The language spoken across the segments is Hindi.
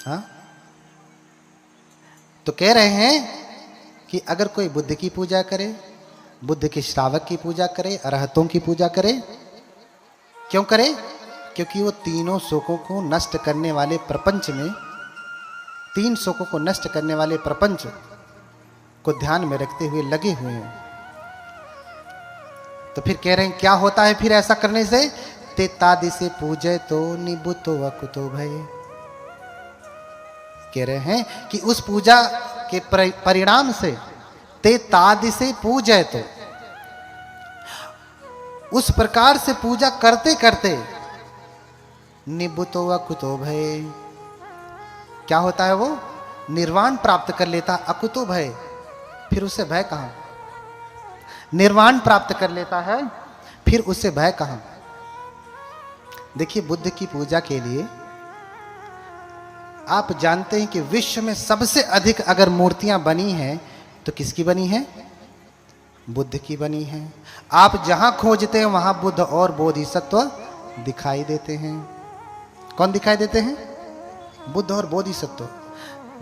हाँ, तो कह रहे हैं कि अगर कोई बुद्ध की पूजा करे, बुद्ध के श्रावक की पूजा करे, अरहतों की पूजा करे, क्यों करे? क्योंकि वो तीनों शोकों को नष्ट करने वाले प्रपंच में, तीन शोकों को नष्ट करने वाले प्रपंच को ध्यान में रखते हुए लगे हुए हैं। तो फिर कह रहे हैं क्या होता है फिर ऐसा करने से? ते तादि से पूजे तो निबुतो वकुतो भय। कह रहे हैं कि उस पूजा के परिणाम से, ते तादि से पूजे तो, उस प्रकार से पूजा करते करते निबुतो वकुतो भय, क्या होता है? वो निर्वाण प्राप्त कर लेता। अकुतो भय, फिर उसे भय कहां? निर्वाण प्राप्त कर लेता है, फिर उसे भय कहां? देखिए, बुद्ध की पूजा के लिए आप जानते हैं कि विश्व में सबसे अधिक अगर मूर्तियां बनी हैं तो किसकी बनी है? बुद्ध की बनी है। आप जहां खोजते हैं वहां बुद्ध और बोधिसत्व दिखाई देते हैं। कौन दिखाई देते हैं? बुद्ध और बोधिसत्व।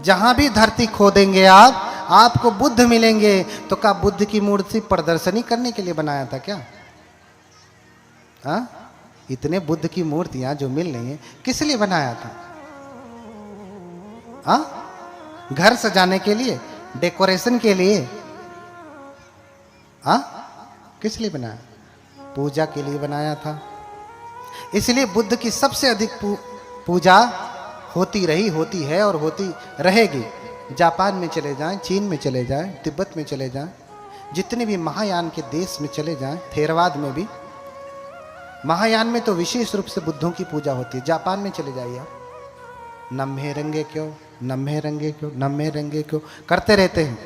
जहां भी धरती खोदेंगे आप, आपको बुद्ध मिलेंगे। तो क्या बुद्ध की मूर्ति प्रदर्शनी करने के लिए बनाया था क्या? हाँ, इतने बुद्ध की मूर्तियां जो मिल रही हैं, किस लिए बनाया था? हाँ, घर सजाने के लिए, डेकोरेशन के लिए? हाँ, किस लिए बनाया? पूजा के लिए बनाया था। इसलिए बुद्ध की सबसे अधिक पूजा होती रही, होती है और होती रहेगी। जापान में चले जाएं, चीन में चले जाएं, तिब्बत में चले जाएं, जितने भी महायान के देश में चले जाएं, थेरवाद में भी, महायान में तो विशेष रूप से बुद्धों की पूजा होती है। जापान में चले जाइए आप, नम्हे रंगे क्यों, नम्हे रंगे क्यों, नम्हे रंगे क्यों करते रहते हैं।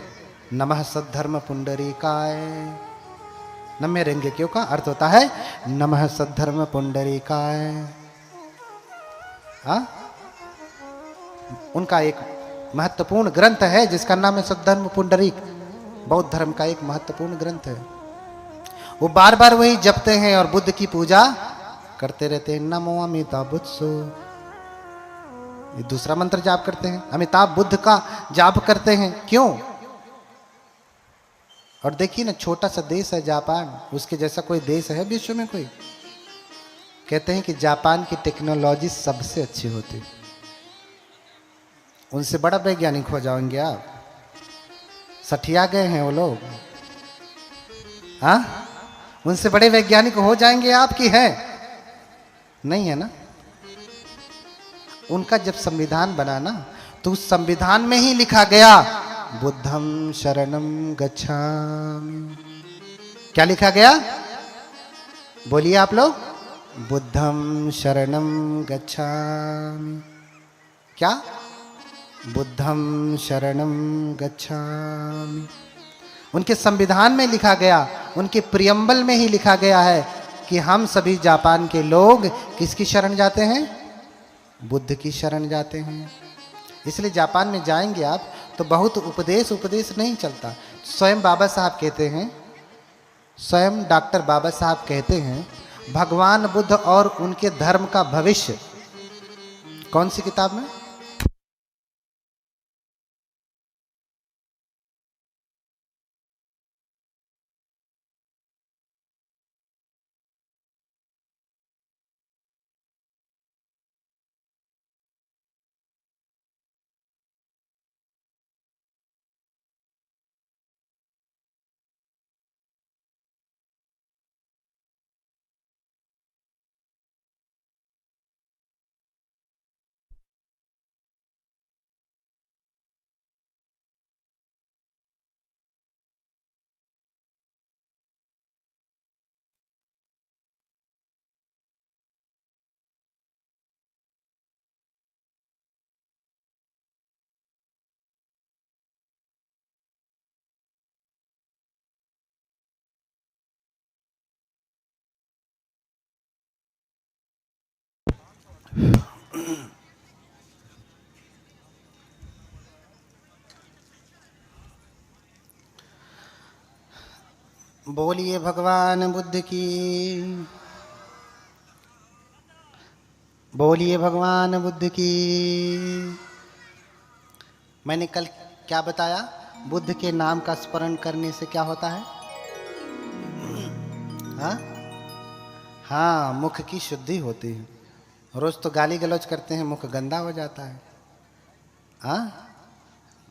नमः सद्धर्म पुंडरीकाय। नम्हे रंगे क्यों का अर्थ होता है नमः सद्धर्म पुंडरीकाय। हाँ, उनका एक महत्वपूर्ण ग्रंथ है जिसका नाम है सद्धर्म पुंडरीक। बौद्ध धर्म का एक महत्वपूर्ण ग्रंथ है। वो बार बार वही जपते हैं और बुद्ध की पूजा करते रहते हैं। नमो अमिताभ बुद्धसो, ये दूसरा मंत्र जाप करते हैं। अमिताभ बुद्ध का जाप करते हैं। क्यों? और देखिए ना, छोटा सा देश है जापान, उसके जैसा कोई देश है विश्व में कोई? कहते हैं कि जापान की टेक्नोलॉजी सबसे अच्छी होती। उनसे बड़ा वैज्ञानिक हो जाएंगे आप। सठिया गए हैं वो लोग। हाँ, उनसे बड़े वैज्ञानिक हो जाएंगे आप की है? नहीं है ना। उनका जब संविधान बना ना, तो उस संविधान में ही लिखा गया बुद्धं शरणं गच्छामि। क्या लिखा गया? बोलिए आप लोग। बुद्धं शरणं गच्छामि। क्या? बुद्धं शरणं गच्छामि। उनके संविधान में लिखा गया, उनके प्रियम्बल में ही लिखा गया है कि हम सभी जापान के लोग किसकी शरण जाते हैं? बुद्ध की शरण जाते हैं। इसलिए जापान में जाएंगे आप तो बहुत उपदेश नहीं चलता। स्वयं बाबा साहब कहते हैं, स्वयं डॉक्टर बाबा साहब कहते हैं, भगवान बुद्ध और उनके धर्म का भविष्य। कौन सी किताब में? बोलिए भगवान बुद्ध की, बोलिए भगवान बुद्ध की। मैंने कल क्या बताया? बुद्ध के नाम का स्मरण करने से क्या होता है? हाँ हाँ, मुख की शुद्धि होती है। रोज तो गाली गलौज करते हैं, मुख गंदा हो जाता है। हाँ,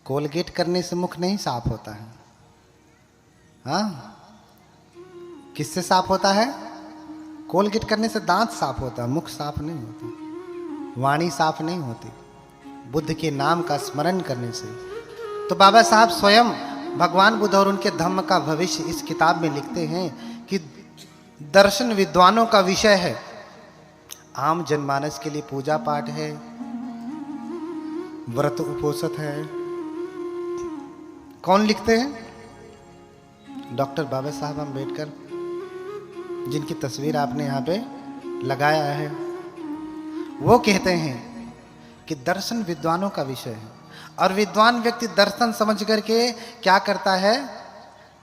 कोलगेट करने से मुख नहीं साफ होता है। हाँ, किससे साफ होता है? कोलगेट करने से दांत साफ होता है, मुख साफ नहीं होता, वाणी साफ नहीं होती। बुद्ध के नाम का स्मरण करने से। तो बाबा साहब स्वयं भगवान बुद्ध और उनके धम्म का भविष्य इस किताब में लिखते हैं कि दर्शन विद्वानों का विषय है, आम जनमानस के लिए पूजा पाठ है, व्रत उपोषित है। कौन लिखते हैं? डॉक्टर बाबा साहब अम्बेडकर, जिनकी तस्वीर आपने यहाँ पे लगाया है। वो कहते हैं कि दर्शन विद्वानों का विषय है, और विद्वान व्यक्ति दर्शन समझ करके क्या करता है?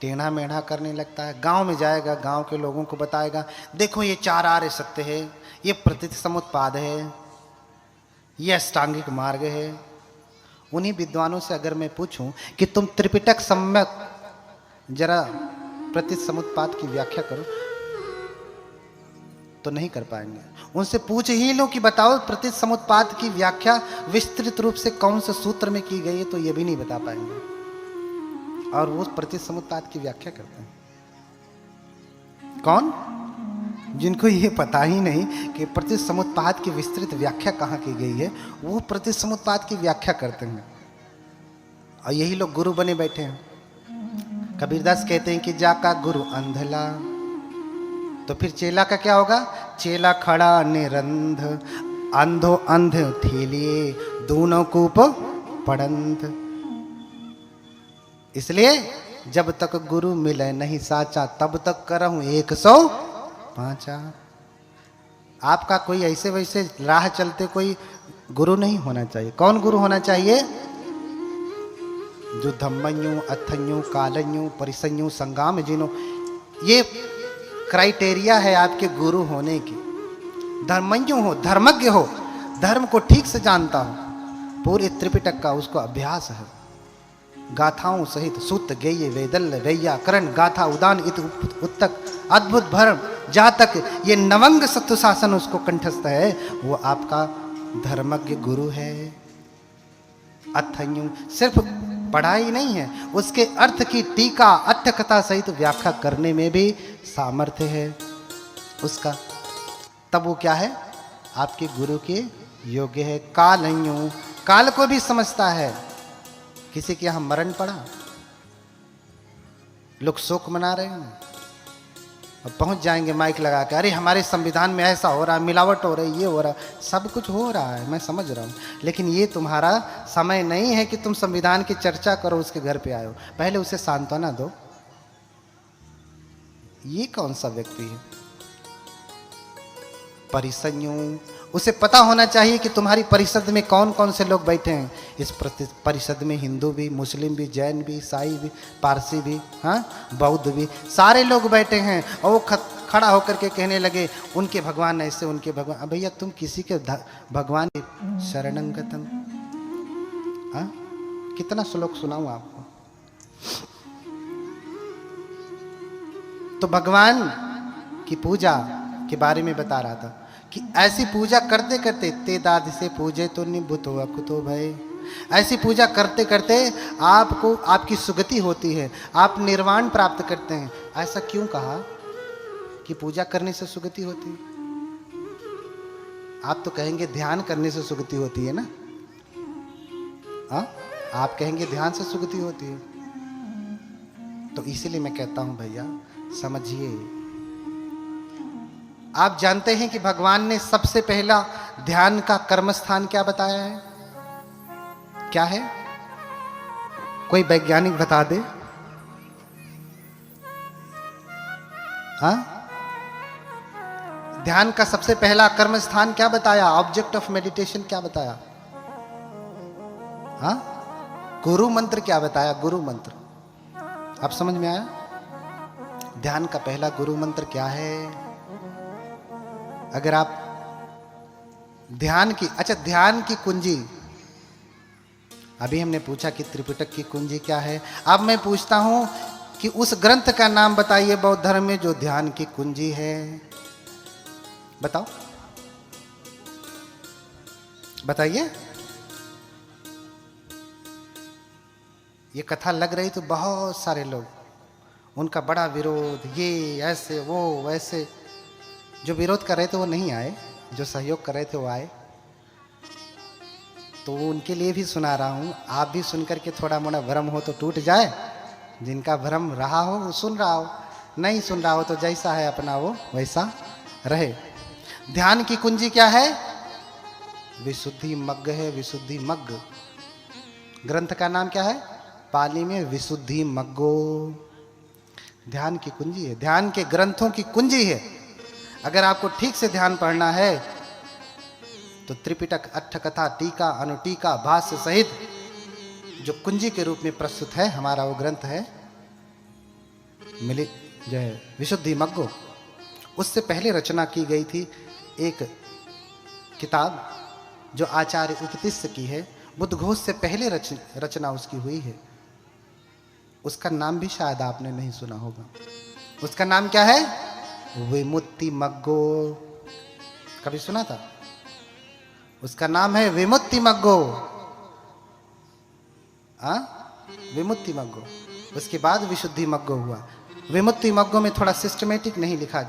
टेढ़ा मेढ़ा करने लगता है। गांव में जाएगा, गांव के लोगों को बताएगा, देखो ये 4 आर्य सत्य है, ये प्रतीति समुत्पाद है, ये अष्टांगिक मार्ग है। उन्हीं विद्वानों से अगर मैं पूछूं कि तुम त्रिपिटक सम्यक जरा प्रतीति समुत्पाद की व्याख्या करो, तो नहीं कर पाएंगे। उनसे पूछ ही लो कि बताओ प्रतीति समुत्पाद की व्याख्या विस्तृत रूप से कौन से सूत्र में की गई है, तो ये भी नहीं बता पाएंगे। और वो प्रतीति समुत्पाद की व्याख्या करते हैं कौन? जिनको ये पता ही नहीं कि प्रतीति समुत्पाद की विस्तृत व्याख्या कहाँ की गई है, वो प्रतीति समुत्पाद की व्याख्या करते हैं। और यही लोग गुरु बने बैठे हैं। कबीरदास कहते हैं कि जाका गुरु अंधला, तो फिर चेला का क्या होगा? चेला खड़ा निरंध, अंधो अंध थेलिए, दोनों कूप पड़ंत। इसलिए जब तक गुरु मिले नहीं साचा, तब तक करहूं 105। आपका कोई ऐसे वैसे राह चलते कोई गुरु नहीं होना चाहिए। कौन गुरु होना चाहिए? जो धम्मन्यु अथन्यु कालन्यु परिसन्यु संगाम जिनो, ये क्राइटेरिया है आपके गुरु होने की। धर्मज्ञ हो, धर्मज्ञ हो, धर्म को ठीक से जानता हो, पूरे त्रिपिटक का उसको अभ्यास है, गाथाओं सहित सूत गेय वेदल व्याकरण गाथा उदान इत उत्तक अद्भुत भरम, जहाँ तक ये नवंग सत्व शासन उसको कंठस्थ है, वो आपका धर्मज्ञ गुरु है। अथन्यु सिर्फ पढ़ाई नहीं है, उसके अर्थ की टीका अर्थकथा सहित व्याख्या करने में भी सामर्थ्य है उसका, तब वो क्या है? आपके गुरु के योग्य है। कालन्यु, काल को भी समझता है। किसी के यहां मरण पड़ा, लोग शोक मना रहे हैं, और पहुंच जाएंगे माइक लगा के, अरे हमारे संविधान में ऐसा हो रहा है, मिलावट हो रही, ये हो रहा, सब कुछ हो रहा है, मैं समझ रहा हूं, लेकिन ये तुम्हारा समय नहीं है कि तुम संविधान की चर्चा करो, उसके घर पे आयो, पहले उसे सांत्वना दो। ये कौन सा व्यक्ति है? परिसंयु, उसे पता होना चाहिए कि तुम्हारी परिषद में कौन कौन से लोग बैठे हैं। इस परिषद में हिंदू भी, मुस्लिम भी, जैन भी, ईसाई भी, पारसी भी, हाँ, बौद्ध भी, सारे लोग बैठे हैं। और वो खड़ा होकर के कहने लगे उनके भगवान ऐसे, उनके भगवान। भैया तुम किसी के भगवान शरणंगतम, हाँ, कितना श्लोक सुनाऊं आपको? तो भगवान की पूजा के बारे में बता रहा था कि ऐसी पूजा करते करते ते दाद से पूजे तो निभुत हुआ कुतो भय, ऐसी पूजा करते करते आपको आपकी सुगति होती है, आप निर्वाण प्राप्त करते हैं। ऐसा क्यों कहा कि पूजा करने से सुगति होती है? आप तो कहेंगे ध्यान करने से सुगति होती है ना, हाँ, आप कहेंगे ध्यान से सुगति होती है। तो इसीलिए मैं कहता हूं भैया समझिए, आप जानते हैं कि भगवान ने सबसे पहला ध्यान का कर्म स्थान क्या बताया है? क्या है? कोई वैज्ञानिक बता दे। हाँ, ध्यान का सबसे पहला कर्म स्थान क्या बताया? ऑब्जेक्ट ऑफ मेडिटेशन क्या बताया? हाँ, गुरु मंत्र क्या बताया? गुरु मंत्र। आप समझ में आया? ध्यान का पहला गुरु मंत्र क्या है? अगर आप ध्यान की, अच्छा ध्यान की कुंजी अभी हमने पूछा कि त्रिपिटक की कुंजी क्या है। अब मैं पूछता हूं कि उस ग्रंथ का नाम बताइए बौद्ध धर्म में जो ध्यान की कुंजी है। बताओ, बताइए। ये कथा लग रही तो बहुत सारे लोग, उनका बड़ा विरोध, ये ऐसे वो वैसे। जो विरोध कर रहे थे वो नहीं आए, जो सहयोग कर रहे थे वो आए। तो उनके लिए भी सुना रहा हूं। आप भी सुनकर के थोड़ा मोड़ा भ्रम हो तो टूट जाए। जिनका भ्रम रहा हो वो सुन रहा हो, नहीं सुन रहा हो तो जैसा है अपना वो वैसा रहे। ध्यान की कुंजी क्या है? विशुद्धि मग्ग है, विशुद्धि मग्ग। ग्रंथ का नाम क्या है? पाली में विशुद्धि मग्गो। ध्यान की कुंजी है, ध्यान के ग्रंथों की कुंजी है। अगर आपको ठीक से ध्यान पढ़ना है तो त्रिपिटक, अट्ठकथा, टीका, अनुटीका, भाष्य सहित जो कुंजी के रूप में प्रस्तुत है हमारा वो ग्रंथ है मिली जो है विशुद्धि मग्गो। उससे पहले रचना की गई थी एक किताब जो आचार्य उपतिस्स की है। बुद्ध घोष से पहले रचना उसकी हुई है। उसका नाम भी शायद आपने नहीं सुना होगा। उसका नाम क्या है? विमुक्ति मग्गो। कभी सुना था? उसका नाम है विमुक्ति मग्गो। विमुक्ति मग्गो। उसके बाद विशुद्धि मग्गो हुआ। विमुक्ति मग्गो में थोड़ा सिस्टमेटिक नहीं लिखा गया।